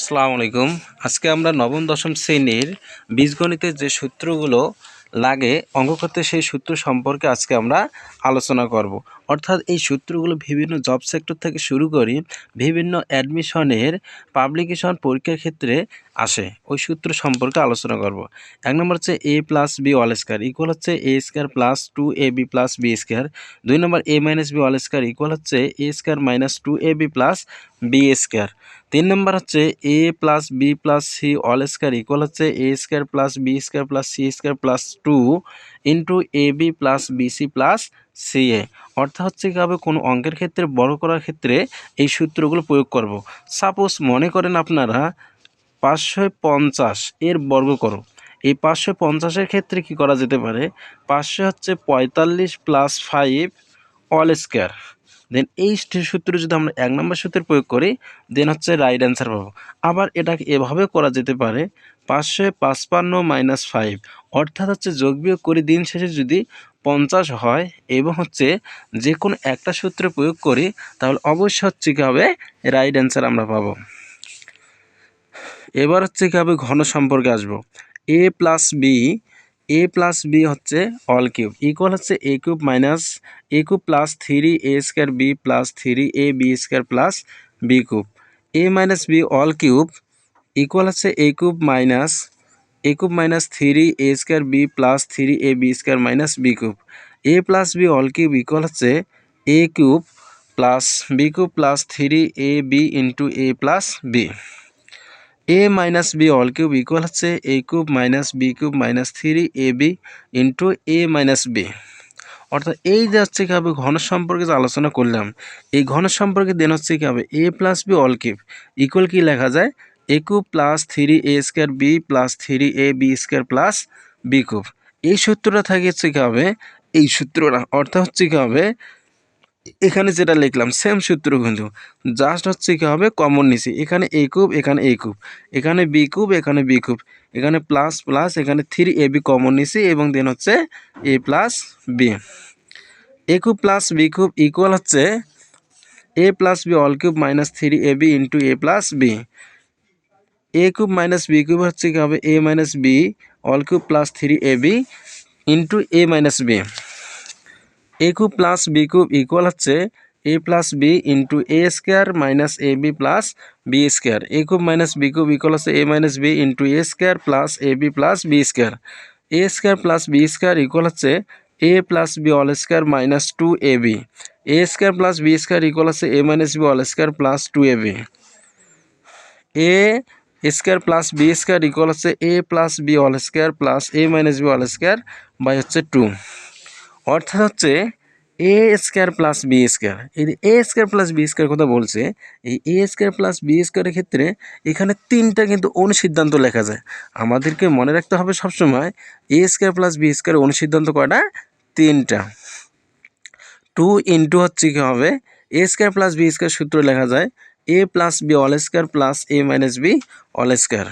আসসালামু আলাইকুম। আজকে আমরা নবম দশম শ্রেণীর বীজগণিতের যে সূত্রগুলো লাগে অঙ্ক করতে সেই সূত্র সম্পর্কে আজকে আমরা আলোচনা করব। অর্থাৎ এই সূত্রগুলো বিভিন্ন জব সেক্টর থেকে শুরু করে বিভিন্ন অ্যাডমিশনের পাবলিকেশন পরীক্ষার ক্ষেত্রে আসে, ওই সূত্র সম্পর্কে আলোচনা করব। এক নম্বর হচ্ছে a plus B all square equal হচ্ছে a square plus 2ab plus B square. 2 নম্বর a minus B all square equal হচ্ছে a square minus 2ab plus B square. 3 নম্বর হচ্ছে a plus B plus C all square equal হচ্ছে a square plus B square plus C square plus 2 into A B plus B C plus C A. অর্থাৎ হচ্ছে কীভাবে কোনো অঙ্কের ক্ষেত্রে বড় করার ক্ষেত্রে এই সূত্রগুলো প্রয়োগ করব। সাপোজ মনে করেন আপনারা 550 এর বর্গ করো। এই 550-এর ক্ষেত্রে কি করা যেতে পারে, 500 হচ্ছে 45 প্লাস 5 অল স্কয়ার। দেন এই সূত্র যদি আমরা 1 নম্বর সূত্রে প্রয়োগ করি দেন হচ্ছে রাইট অ্যান্সার পাবো। আবার এটাকে এভাবে করা যেতে পারে 555 মাইনাস 5, অর্থাৎ হচ্ছে যোগ বিয়োগ করে দিন শেষে যদি 50 হয় এবং হচ্ছে যে কোনো একটা সূত্রে প্রয়োগ করি তাহলে অবশ্যই হচ্ছে কী হবে, রাইট অ্যান্সার আমরা পাবো। এবার হচ্ছে কী হবে, ঘন সম্পর্কে আসবো। এ প্লাস বি হচ্ছে অল কিউব ইকুয়াল হচ্ছে A cube minus A cube plus 3a square B plus 3ab square plus B cube. A minus B all cube equal হচ্ছে A cube minus 3a square B plus 3ab square minus B cube. A plus B all cube equal হচ্ছে A cube plus B cube plus 3ab into A plus B. A minus B all cube equal হচ্ছে A cube minus B cube minus 3ab into A minus B. অর্থাৎ এই যে হচ্ছে কী হবে, ঘন সম্পর্কে যে আলোচনা করলাম এই ঘন সম্পর্কে দেন হচ্ছে কী হবে, A plus B all cube equal কি লেখা যায়, A cube plus 3a square B plus 3ab square plus B cube. এই সূত্রটা থাকে হচ্ছে কী হবে, এই সূত্রটা অর্থাৎ হচ্ছে কী হবে, এখানে যেটা লিখলাম সেম সূত্র কিন্তু জাস্ট হচ্ছে কী হবে কমন নিছি, এখানে এ কিউব এখানে এ কিউব এখানে বি কিউব এখানে বি কিউব এখানে প্লাস প্লাস এখানে 3ab কমন নিছি এবং দেন হচ্ছে A plus B. A cube plus B cube equal হচ্ছে A plus B all cube minus 3ab into A plus B. A cube minus B cube হচ্ছে কী হবে, A minus B all cube plus 3ab into A minus B. A cube plus B cube equal হচ্ছে A plus B into A square minus A B plus B square. A cube minus B cube equal হচ্ছে A minus B into A square plus A B plus B square. A square plus B square equal হচ্ছে A plus B all square minus 2ab। A square plus B square equal হচ্ছে A minus B all square plus 2ab। A square plus B square equal হচ্ছে A plus B all square plus A minus B all square by হচ্ছে 2। অর্থাৎ হচ্ছে A square plus B square, এই A square plus B square কথা বলছে, এই A square plus B স্কোয়ারের ক্ষেত্রে এখানে তিনটা কিন্তু অনুসিদ্ধান্ত লেখা যায়। আমাদেরকে মনে রাখতে হবে সবসময় A square plus B square অনুসিদ্ধান্ত কয়টা, তিনটা। 2 ইন্টু হচ্ছে কী হবে, A square plus B square সূত্র লেখা যায় A plus B all square plus A minus B all square.